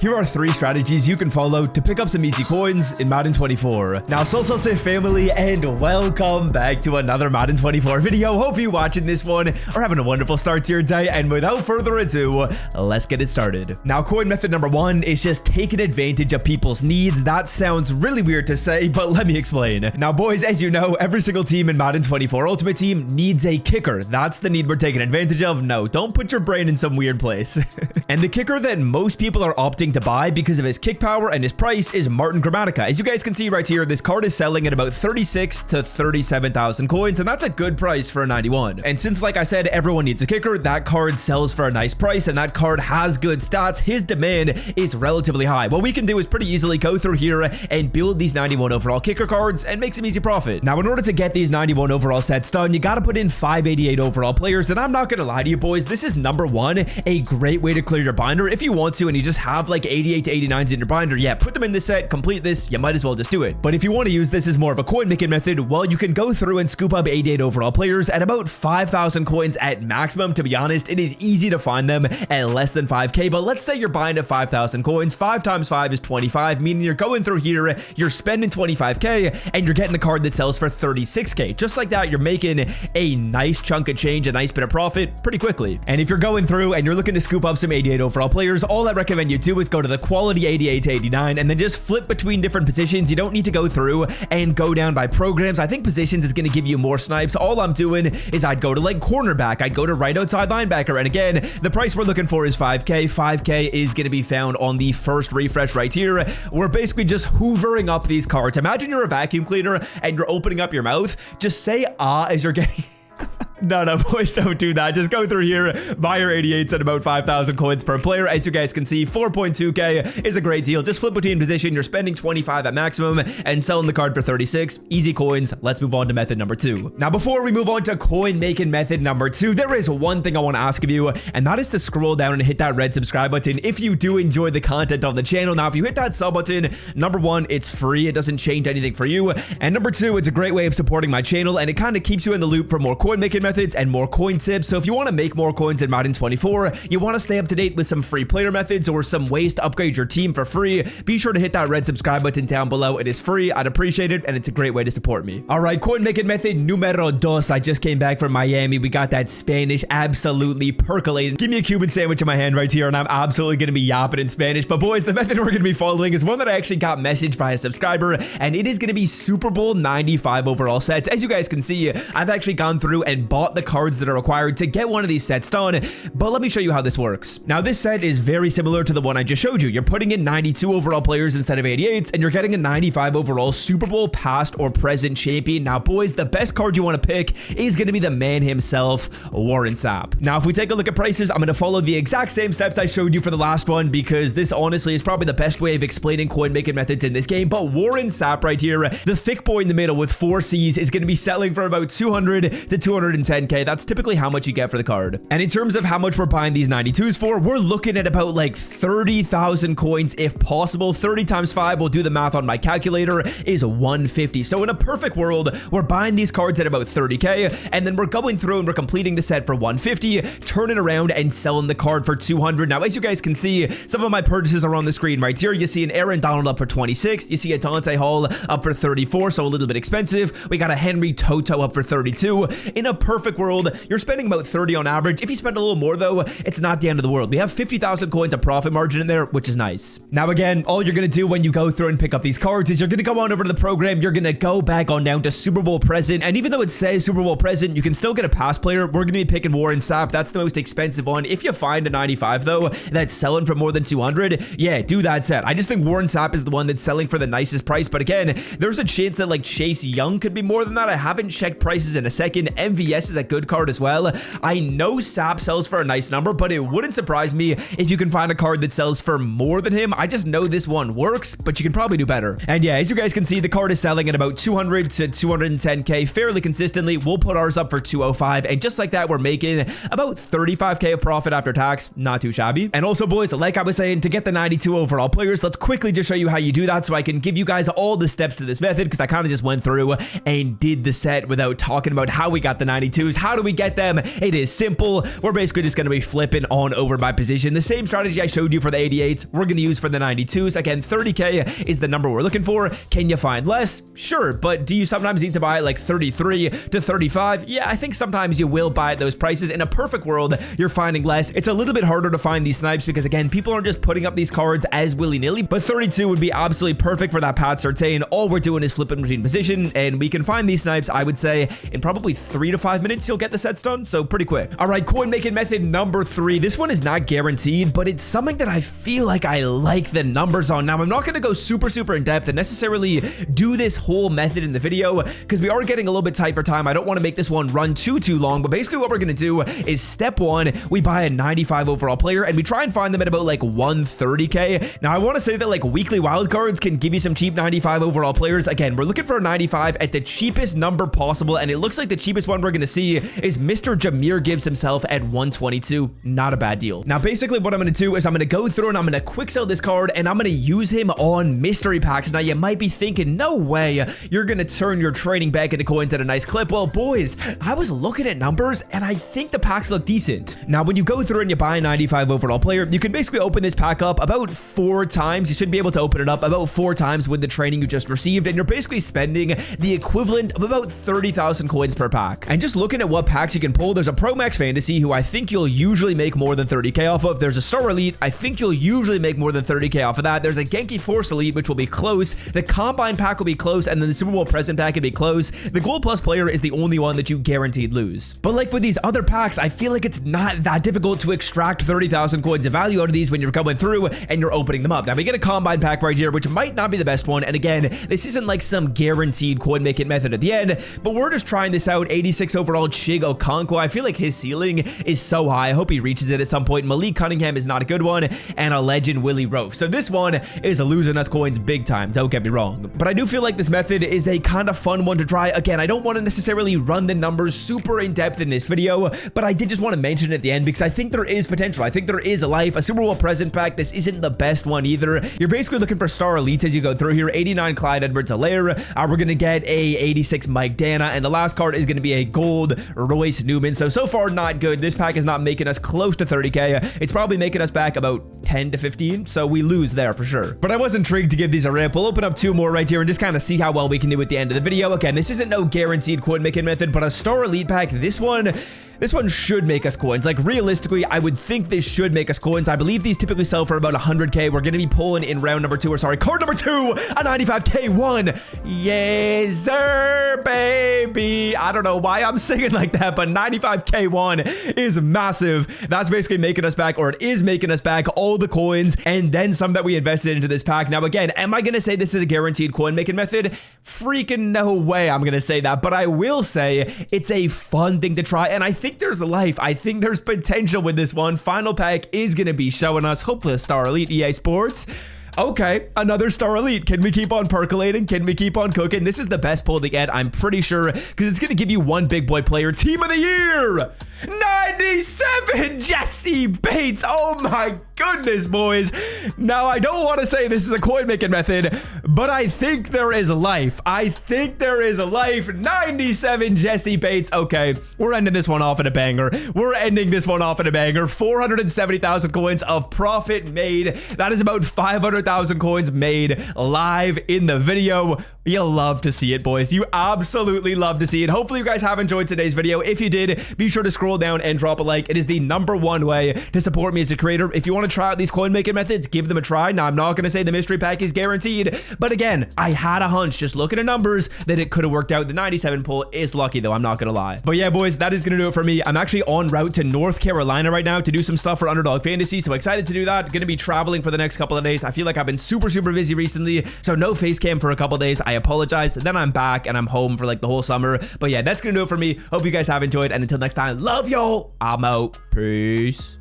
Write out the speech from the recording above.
Here are 3 strategies you can follow to pick up some easy coins in Madden 24. Now, say family, and welcome back to another Madden 24 video. Hope you're watching this one are having a wonderful start to your day, and without further ado, let's get it started. Now, coin method number 1 is just taking advantage of people's needs. That sounds really weird to say, but let me explain. Now, boys, as you know, every single team in Madden 24 Ultimate Team needs a kicker. That's the need we're taking advantage of. No, don't put your brain in some weird place. And the kicker that most people are opting to buy because of his kick power and his price is Martin Grammatica. As you guys can see right here, this card is selling at about 36 to 37,000 coins, and that's a good price for a 91. And since, like I said, everyone needs a kicker, that card sells for a nice price, and that card has good stats. His demand is relatively high. What we can do is pretty easily go through here and build these 91 overall kicker cards and make some easy profit. Now, in order to get these 91 overall sets done, you got to put in 588 overall players, and I'm not going to lie to you, boys, this is number 1, a great way to clear your binder if you want to, and you just have like 88 to 89s in your binder. Yeah, put them in this set, complete this, you might as well just do it. But if you want to use this as more of a coin making method, well, you can go through and scoop up 88 overall players at about 5,000 coins at maximum. To be honest, it is easy to find them at less than 5k, but let's say you're buying at 5,000 coins. 5 times 5 is 25, meaning you're going through here, you're spending 25k, and you're getting a card that sells for 36k. Just like that, you're making a nice chunk of change, a nice bit of profit pretty quickly. And if you're going through and you're looking to scoop up some 88 overall players, all I recommend you do is go to the quality 88 to 89 and then just flip between different positions. You don't need to go through and go down by programs. I think positions is going to give you more snipes. All I'm doing is I'd go to like cornerback, I'd go to right outside linebacker, and again, the price we're looking for is 5k. 5k is going to be found on the first refresh right here. We're basically just hoovering up these cards. Imagine you're a vacuum cleaner and you're opening up your mouth. Just say ah as you're getting No, boys, don't do that. Just go through here, buy your 88s at about 5,000 coins per player. As you guys can see, 4.2k is a great deal. Just flip between position. You're spending 25 at maximum and selling the card for 36. Easy coins. Let's move on to method number 2. Now, before we move on to coin making method number 2, there is one thing I want to ask of you, and that is to scroll down and hit that red subscribe button if you do enjoy the content on the channel. Now, if you hit that sub button, number 1, it's free. It doesn't change anything for you. And number 2, it's a great way of supporting my channel, and it kind of keeps you in the loop for more coin making methods and more coin tips. So if you want to make more coins in Madden 24, you want to stay up to date with some free player methods or some ways to upgrade your team for free, be sure to hit that red subscribe button down below. It is free. I'd appreciate it, and it's a great way to support me. All right, coin making method numero 2. I just came back from Miami. We got that Spanish absolutely percolating. Give me a Cuban sandwich in my hand right here, and I'm absolutely going to be yapping in Spanish. But boys, the method we're going to be following is one that I actually got messaged by a subscriber, and it is going to be Super Bowl 95 overall sets. As you guys can see, I've actually gone through and bought the cards that are required to get one of these sets done, but let me show you how this works. Now, this set is very similar to the one I just showed you. You're putting in 92 overall players instead of 88s, and you're getting a 95 overall Super Bowl past or present champion. Now, boys, the best card you want to pick is going to be the man himself, Warren Sapp. Now, if we take a look at prices, I'm going to follow the exact same steps I showed you for the last one because this honestly is probably the best way of explaining coin making methods in this game. But Warren Sapp right here, the thick boy in the middle with 4 C's, is going to be selling for about 200 to 210k. That's typically how much you get for the card. And in terms of how much we're buying these 92s for, we're looking at about like 30,000 coins if possible. 30 times 5, we'll do the math on my calculator, is 150. So in a perfect world, we're buying these cards at about 30k, and then we're going through and we're completing the set for 150, turning around and selling the card for 200. Now, as you guys can see, some of my purchases are on the screen right here. You see an Aaron Donald up for 26. You see a Dante Hall up for 34, so a little bit expensive. We got a Henry Toto up for 32. In a perfect world, you're spending about 30 on average. If you spend a little more though, it's not the end of the world. We have 50,000 coins of profit margin in there, which is nice. Now again, all you're going to do when you go through and pick up these cards is you're going to go on over to the program. You're going to go back on down to Super Bowl present. And even though it says Super Bowl present, you can still get a pass player. We're going to be picking Warren Sapp. That's the most expensive one. If you find a 95 though, that's selling for more than 200, yeah, do that set. I just think Warren Sapp is the one that's selling for the nicest price. But again, there's a chance that like Chase Young could be more than that. I haven't checked prices in a second. MVS is a good card as well. I know Sapp sells for a nice number, but it wouldn't surprise me if you can find a card that sells for more than him. I just know this one works, but you can probably do better. And yeah, as you guys can see, the card is selling at about 200 to 210k fairly consistently. We'll put ours up for 205, and just like that, we're making about 35k of profit after tax. Not too shabby. And also, boys, like I was saying, to get the 92 overall players, let's quickly just show you how you do that so I can give you guys all the steps to this method, because I kind of just went through and did the set without talking about how we got the 92 92s. How do we get them? It is simple. We're basically just going to be flipping on over by position. The same strategy I showed you for the 88s, we're going to use for the 92s. Again, 30K is the number we're looking for. Can you find less? Sure, but do you sometimes need to buy like 33 to 35? Yeah, I think sometimes you will buy at those prices. In a perfect world, you're finding less. It's a little bit harder to find these snipes because, again, people aren't just putting up these cards as willy-nilly, but 32 would be absolutely perfect for that Pat Surtain. All we're doing is flipping between position, and we can find these snipes, I would say, in probably 3 to 5 minutes, you'll get the sets done, so pretty quick. All right, coin making method number 3. This one is not guaranteed, but it's something that I feel like I like the numbers on. Now, I'm not going to go super in depth and necessarily do this whole method in the video because we are getting a little bit tight for time. I don't want to make this one run too long, but basically what we're going to do is step 1, we buy a 95 overall player and we try and find them at about like 130K. Now, I want to say that like weekly wildcards can give you some cheap 95 overall players. Again, we're looking for a 95 at the cheapest number possible, and it looks like the cheapest one we're going to see is Mr. Jameer Gibbs himself at 122. Not a bad deal. Now, basically what I'm going to do is I'm going to go through and I'm going to quick sell this card and I'm going to use him on mystery packs. Now, you might be thinking, no way you're going to turn your trading back into coins at a nice clip. Well, boys, I was looking at numbers and I think the packs look decent. Now, when you go through and you buy a 95 overall player, you can basically open this pack up about 4 times. You should be able to open it up about 4 times with the training you just received, and you're basically spending the equivalent of about 30,000 coins per pack. And just looking at what packs you can pull, there's a Pro Max Fantasy who I think you'll usually make more than 30K off of. There's a Star Elite, I think you'll usually make more than 30K off of that. There's a Genki Force Elite, which will be close. The Combine pack will be close, and then the Super Bowl Present pack will be close. The Gold Plus player is the only one that you guaranteed lose. But like with these other packs, I feel like it's not that difficult to extract 30,000 coins of value out of these when you're coming through and you're opening them up. Now, we get a Combine pack right here, which might not be the best one. And again, this isn't like some guaranteed coin making method at the end, but we're just trying this out. 86 overall Chig Okonkwo. I feel like his ceiling is so high. I hope he reaches it at some point. Malik Cunningham is not a good one, and a legend Willie Roaf. So this one is losing us coins big time. Don't get me wrong, but I do feel like this method is a kind of fun one to try. Again, I don't want to necessarily run the numbers super in depth in this video, but I did just want to mention it at the end because I think there is potential. I think there is a life. A Super Bowl Present pack, this isn't the best one either. You're basically looking for Star Elite as you go through here. 89 Clyde Edwards-Helaire. We're going to get a 86 Mike Dana, and the last card is going to be a gold Royce Newman. So far, not good. This pack is not making us close to 30K. It's probably making us back about 10 to 15, so we lose there for sure. But I was intrigued to give these a rip. We'll open up 2 more right here and just kind of see how well we can do at the end of the video. Again, this isn't no guaranteed coin making method, but a Star Elite pack, this one should make us coins. Like, realistically, I would think this should make us coins. I believe these typically sell for about 100K. We're going to be pulling in round number 2, or sorry, card number 2, a 95K1. Yes, sir, baby. I don't know why I'm singing like that, but 95K1 is massive. That's basically making us back, or it is making us back all the coins and then some that we invested into this pack. Now, again, am I going to say this is a guaranteed coin making method? Freaking no way I'm going to say that, but I will say it's a fun thing to try, and I think there's a life. I think there's potential with this one. Final pack is going to be showing us, hopefully, a Star Elite. EA Sports. Okay, another Star Elite. Can we keep on percolating? Can we keep on cooking? This is the best pull to get, I'm pretty sure, because it's going to give you one big boy player. Team of the year! 97 Jesse Bates. Oh my goodness, boys. Now, I don't want to say this is a coin making method, but I think there is life. I think there is a life. 97 Jesse Bates. Okay, we're ending this one off in a banger. We're ending this one off in a banger. 470,000 coins of profit made. That is about 500,000 coins made live in the video. You'll love to see it, boys. You absolutely love to see it. Hopefully, you guys have enjoyed today's video. If you did, be sure to scroll down and drop a like. It is the #1 way to support me as a creator. If you want to try out these coin making methods, give them a try. Now, I'm not going to say the mystery pack is guaranteed, but again, I had a hunch just looking at numbers that it could have worked out. The 97 pull is lucky, though. I'm not going to lie. But yeah, boys, that is going to do it for me. I'm actually en route to North Carolina right now to do some stuff for Underdog Fantasy, so excited to do that. Going to be traveling for the next couple of days. I feel like I've been super busy recently, so no face cam for a couple days. I apologize. Then I'm back and I'm home for like the whole summer. But yeah, that's going to do it for me. Hope you guys have enjoyed, and until next time, love y'all. I'm out. Peace.